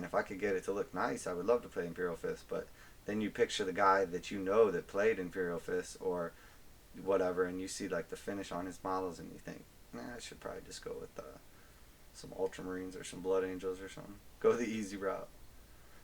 man, if I could get it to look nice, I would love to play Imperial Fist. But then you picture the guy that you know that played Imperial Fist or whatever, and you see like the finish on his models, and you think, nah, I should probably just go with some Ultramarines or some Blood Angels or something. Go the easy route.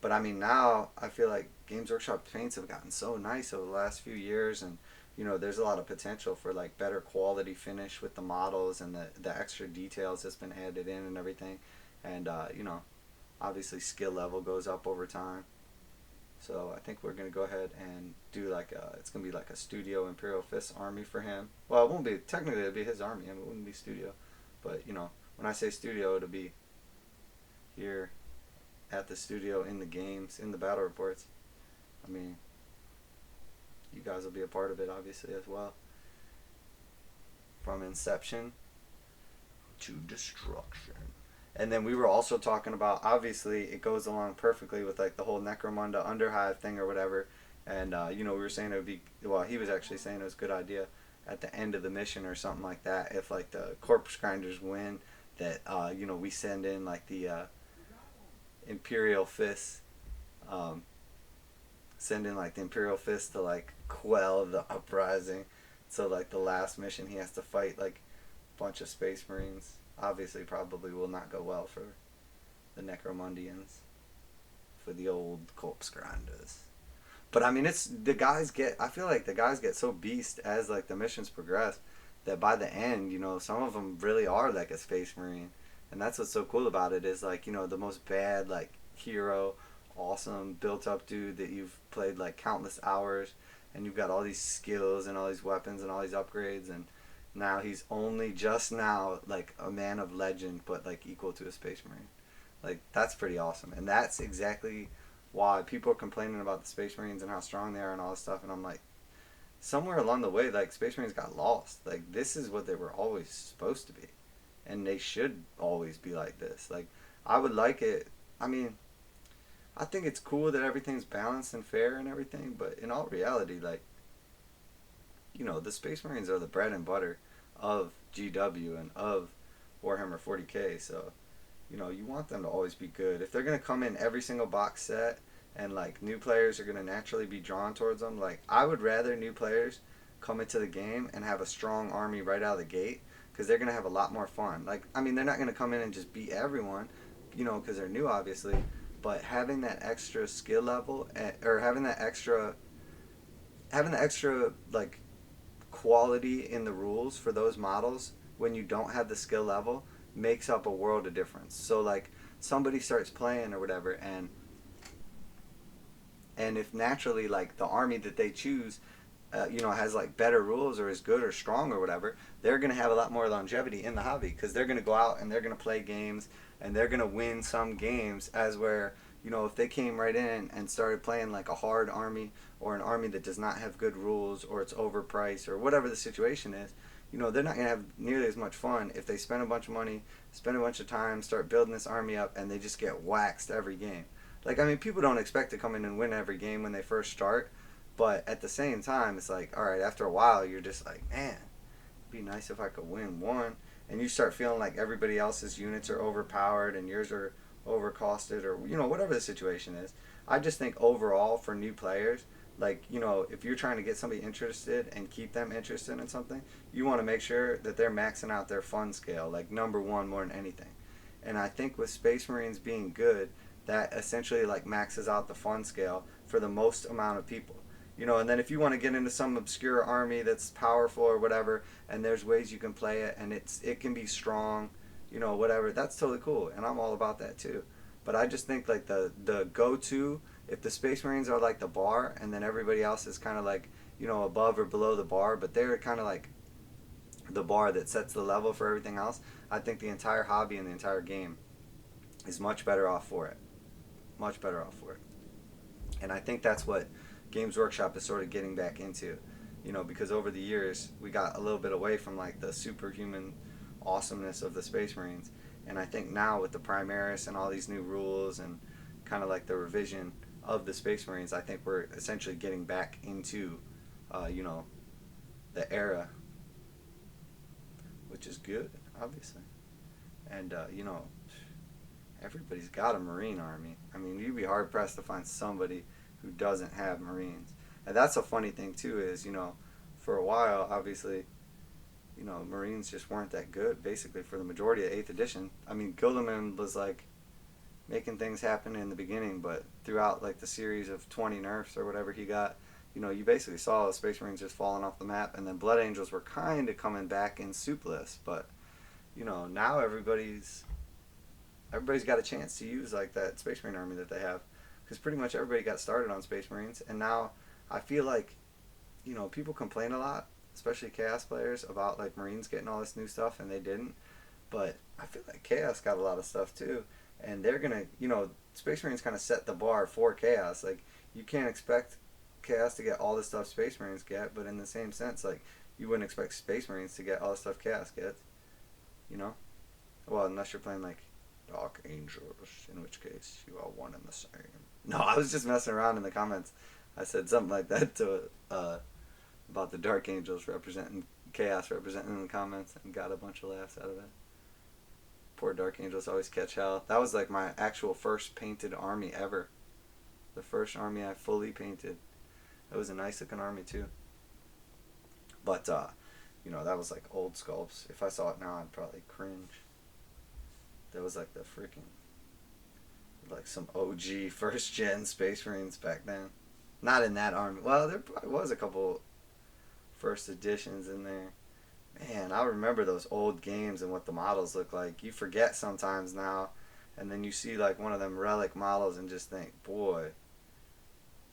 But I mean, now I feel like Games Workshop paints have gotten so nice over the last few years, and there's a lot of potential for like better quality finish with the models and the extra details that's been added in and everything, and obviously skill level goes up over time. So I think we're gonna go ahead and do like it's gonna be like a studio Imperial Fist army for him. Well, it won't be technically it'll be his army. I mean, it wouldn't be studio, but when I say studio, it'll be here at the studio in the games in the battle reports. I mean, you guys will be a part of it obviously as well, from inception to destruction. And then we were also talking about, obviously it goes along perfectly with like the whole Necromunda Underhive thing or whatever. And we were saying it would be, well, he was actually saying it was a good idea at the end of the mission or something like that, if like the corpse grinders win, that we send in like the Imperial Fist, send in like the Imperial Fist to like quell the uprising. So like the last mission he has to fight like a bunch of Space Marines. Obviously probably will not go well for the Necromundians, for the old corpse grinders. But I mean, I feel like the guys get so beast as like the missions progress, that by the end, some of them really are like a Space Marine. And that's what's so cool about it, is like, the most bad like hero, awesome built up dude that you've played like countless hours, and you've got all these skills and all these weapons and all these upgrades, and now he's only just now like a man of legend, but like equal to a Space Marine. Like, that's pretty awesome. And that's exactly why people are complaining about the Space Marines and how strong they are and all this stuff. And I'm like, somewhere along the way, like, Space Marines got lost. Like, this is what they were always supposed to be. And they should always be like this. Like, I would like it. I mean, I think it's cool that everything's balanced and fair and everything. But in all reality, like, the Space Marines are the bread and butter of GW and of Warhammer 40k. So, you want them to always be good. If they're going to come in every single box set, and like new players are going to naturally be drawn towards them, like, I would rather new players come into the game and have a strong army right out of the gate, because they're going to have a lot more fun. Like, I mean, they're not going to come in and just beat everyone, because they're new, obviously, but having that extra skill level, or having the extra like quality in the rules for those models when you don't have the skill level makes up a world of difference. So like, somebody starts playing or whatever, and if naturally like the army that they choose has like better rules or is good or strong or whatever, they're going to have a lot more longevity in the hobby, because they're going to go out and they're going to play games, and they're going to win some games, as where if they came right in and started playing like a hard army, or an army that does not have good rules, or it's overpriced, or whatever the situation is, they're not going to have nearly as much fun if they spend a bunch of money, spend a bunch of time, start building this army up, and they just get waxed every game. Like, I mean, people don't expect to come in and win every game when they first start, but at the same time, it's like, all right, after a while, you're just like, man, it'd be nice if I could win one. And you start feeling like everybody else's units are overpowered and yours are overcosted, or whatever the situation is. I just think overall for new players, like, if you're trying to get somebody interested and keep them interested in something, you want to make sure that they're maxing out their fun scale, like number one, more than anything. And I think with Space Marines being good, that essentially like maxes out the fun scale for the most amount of people. And then if you want to get into some obscure army that's powerful or whatever, and there's ways you can play it, and it can be strong, whatever, that's totally cool, and I'm all about that too. But I just think like the go-to, if the Space Marines are like the bar, and then everybody else is kind of like, above or below the bar, but they're kind of like the bar that sets the level for everything else, I think the entire hobby and the entire game is much better off for it. Much better off for it. And I think that's what Games Workshop is sort of getting back into, because over the years we got a little bit away from like the superhuman awesomeness of the Space Marines, and I think now with the Primaris and all these new rules and kind of like the revision of the Space Marines, I think we're essentially getting back into the era, which is good, obviously. And everybody's got a Marine army. I mean, you'd be hard pressed to find somebody who doesn't have Marines. And that's a funny thing too is, for a while, obviously, Marines just weren't that good, basically, for the majority of 8th edition. I mean, Gilderman was, like, making things happen in the beginning, but throughout, like, the series of 20 nerfs or whatever he got, you basically saw the Space Marines just falling off the map, and then Blood Angels were kind of coming back in soupless, but, now everybody's got a chance to use, like, that Space Marine army that they have, because pretty much everybody got started on Space Marines, and now I feel like, people complain a lot, especially Chaos players, about, like, Marines getting all this new stuff, and they didn't, but I feel like Chaos got a lot of stuff, too, and they're gonna, Space Marines kind of set the bar for Chaos. Like, you can't expect Chaos to get all the stuff Space Marines get, but in the same sense, like, you wouldn't expect Space Marines to get all the stuff Chaos gets, Well, unless you're playing, like, Dark Angels, in which case you are one and the same. No, I was just messing around in the comments. I said something like that to about the Dark Angels representing Chaos representing in the comments, and got a bunch of laughs out of it. Poor Dark Angels always catch hell. That was like my actual first painted army ever. The first army I fully painted. It was a nice looking army too. But that was like old sculpts. If I saw it now, I'd probably cringe. That was like the freaking, like some OG first gen Space Marines back then. Not in that army. Well, there probably was a couple first editions in there. Man, I remember those old games and what the models look like. You forget sometimes now, and then you see like one of them relic models and just think, boy,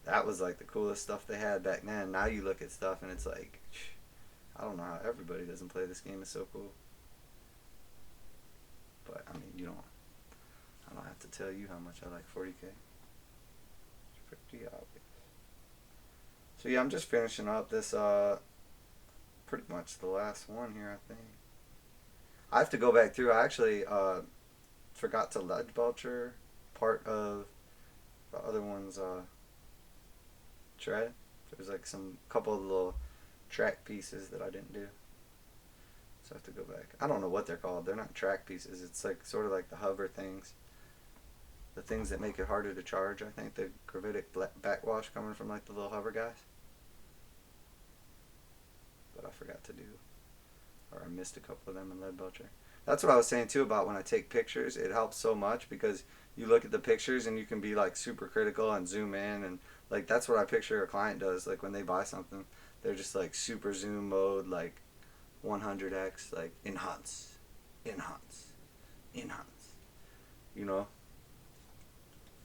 that was like the coolest stuff they had back then. Now you look at stuff and it's like, I don't know how everybody doesn't play this game. It's so cool. But I mean, I don't have to tell you how much I like 40K. It's pretty obvious. So yeah, I'm just finishing up this, pretty much the last one here, I think. I have to go back through. I actually forgot to Leadbelcher part of the other one's tread. There's like some couple of little track pieces that I didn't do. So I have to go back. I don't know what they're called. They're not track pieces. It's like sort of like the hover things. The things that make it harder to charge, I think. The gravitic backwash coming from like the little hover guys. But I forgot to do, or I missed a couple of them in Leadbelcher. That's what I was saying too about when I take pictures. It helps so much because you look at the pictures and you can be like super critical and zoom in, and like that's what I picture a client does. Like when they buy something, they're just like super zoom mode, like 100x, like enhance,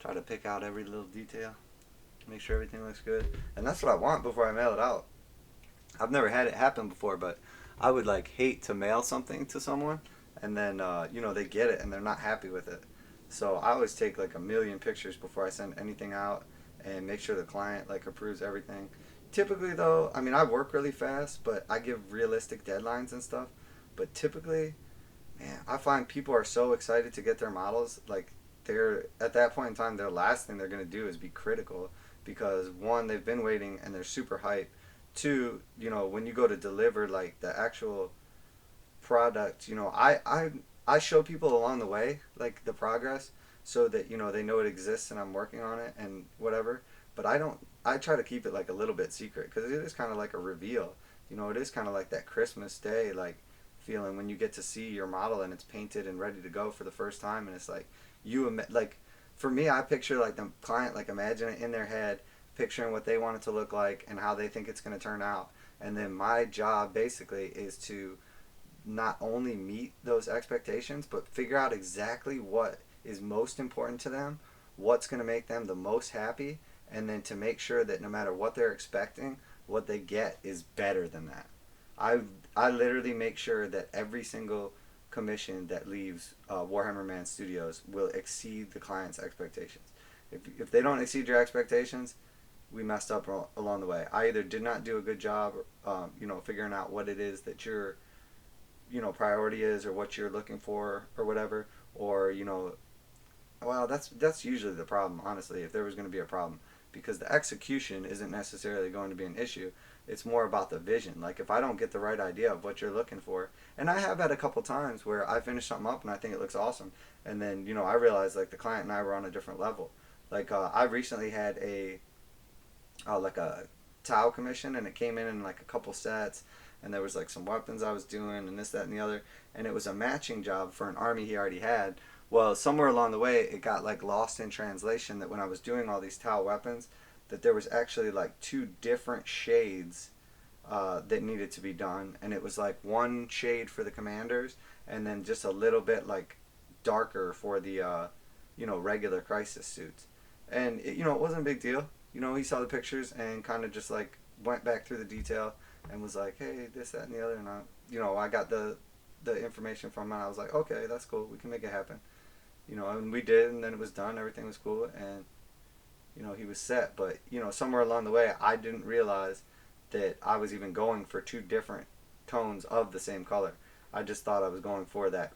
try to pick out every little detail, make sure everything looks good, and that's what I want before I mail it out. I've never had it happen before, but I would like hate to mail something to someone and then they get it and they're not happy with it. So I always take like a million pictures before I send anything out and make sure the client like approves everything. Typically though, I mean, I work really fast, but I give realistic deadlines and stuff. But typically, man, I find people are so excited to get their models, like they're at that point in time, their last thing they're going to do is be critical because one, they've been waiting and they're super hyped. Two, when you go to deliver like the actual product, I show people along the way like the progress so that they know it exists and I'm working on it and whatever. But I try to keep it like a little bit secret because it is kind of like a reveal. It is kind of like that Christmas Day like feeling when you get to see your model and it's painted and ready to go for the first time, and it's like like for me, I picture like the client like imagine it in their head, picturing what they want it to look like and how they think it's going to turn out. And then my job basically is to not only meet those expectations, but figure out exactly what is most important to them, what's going to make them the most happy, and then to make sure that no matter what they're expecting, what they get is better than that. I literally make sure that every single commission that leaves Warhammer Man Studios will exceed the client's expectations. If they don't exceed your expectations, we messed up along the way. I either did not do a good job, figuring out what it is that your, priority is or what you're looking for or whatever, or, well, that's usually the problem, honestly, if there was going to be a problem. because the execution isn't necessarily going to be an issue. It's more about the vision. Like if I don't get the right idea of what you're looking for, and I have had a couple times where I finish something up and I think it looks awesome, and then I realize like the client and I were on a different level. Like I recently had like a tile commission, and it came in like a couple sets, and there was like some weapons I was doing and this, that, and the other, and it was a matching job for an army he already had. Well, somewhere along the way it got like lost in translation that when I was doing all these tile weapons, that there was actually like two different shades that needed to be done, and it was like one shade for the commanders and then just a little bit like darker for the regular crisis suits. And it wasn't a big deal. He saw the pictures and kind of just like went back through the detail and was like, hey, this, that, and the other, and I got the information from him, and I was like, okay, that's cool, we can make it happen. And we did, and then it was done, everything was cool, and he was set. But somewhere along the way I didn't realize that I was even going for two different tones of the same color. I just thought I was going for the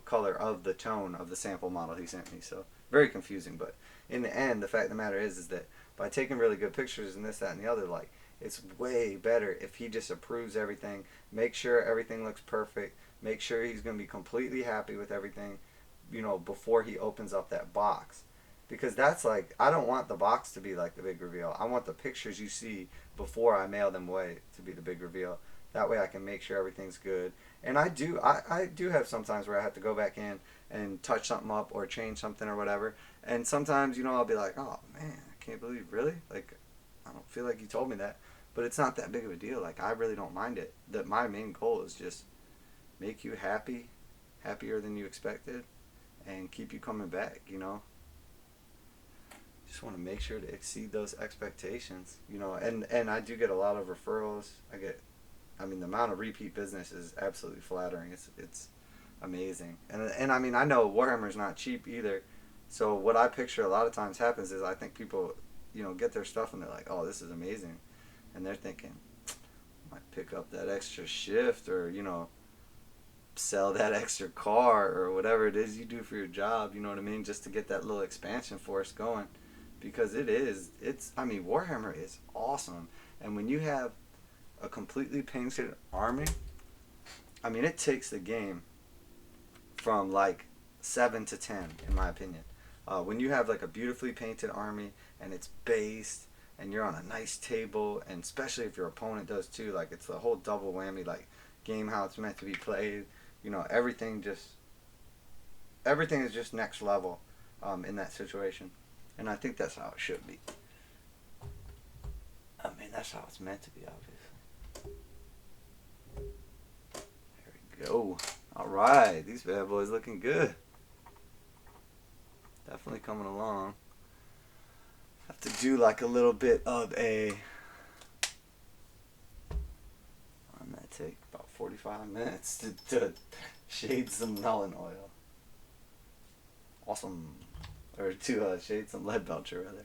color of the tone of the sample model he sent me. So very confusing. But in the end, the fact of the matter is that by taking really good pictures and this, that, and the other, like, it's way better if he just approves everything, make sure everything looks perfect, make sure he's going to be completely happy with everything, before he opens up that box. Because that's like, I don't want the box to be like the big reveal. I want the pictures you see before I mail them away to be the big reveal. That way I can make sure everything's good. And I do have sometimes where I have to go back in and touch something up or change something or whatever. And sometimes, I'll be like, oh man, I can't believe, really? Like, I don't feel like you told me that. But it's not that big of a deal. Like, I really don't mind it. That my main goal is just make you happy, happier than you expected, and keep you coming back, Just want to make sure to exceed those expectations, and I do get a lot of referrals. The amount of repeat business is absolutely flattering. It's amazing. And I know Warhammer's not cheap either. So what I picture a lot of times happens is I think people, get their stuff and they're like, oh, this is amazing. And they're thinking, I might pick up that extra shift or, sell that extra car or whatever it is you do for your job, just to get that little expansion force going. Because Warhammer is awesome. And when you have a completely painted army, it takes the game from like 7 to 10, in my opinion. When you have like a beautifully painted army and it's based and you're on a nice table, and especially if your opponent does too, like it's the whole double whammy, like game how it's meant to be played. Everything is just next level in that situation. And I think that's how it should be. That's how it's meant to be, obviously. There we go. Alright, these bad boys looking good. Definitely coming along. Have to do like a little bit of a... That take about 45 minutes to shade some Nuln oil. Awesome. Or to shade some Leadbelcher, rather.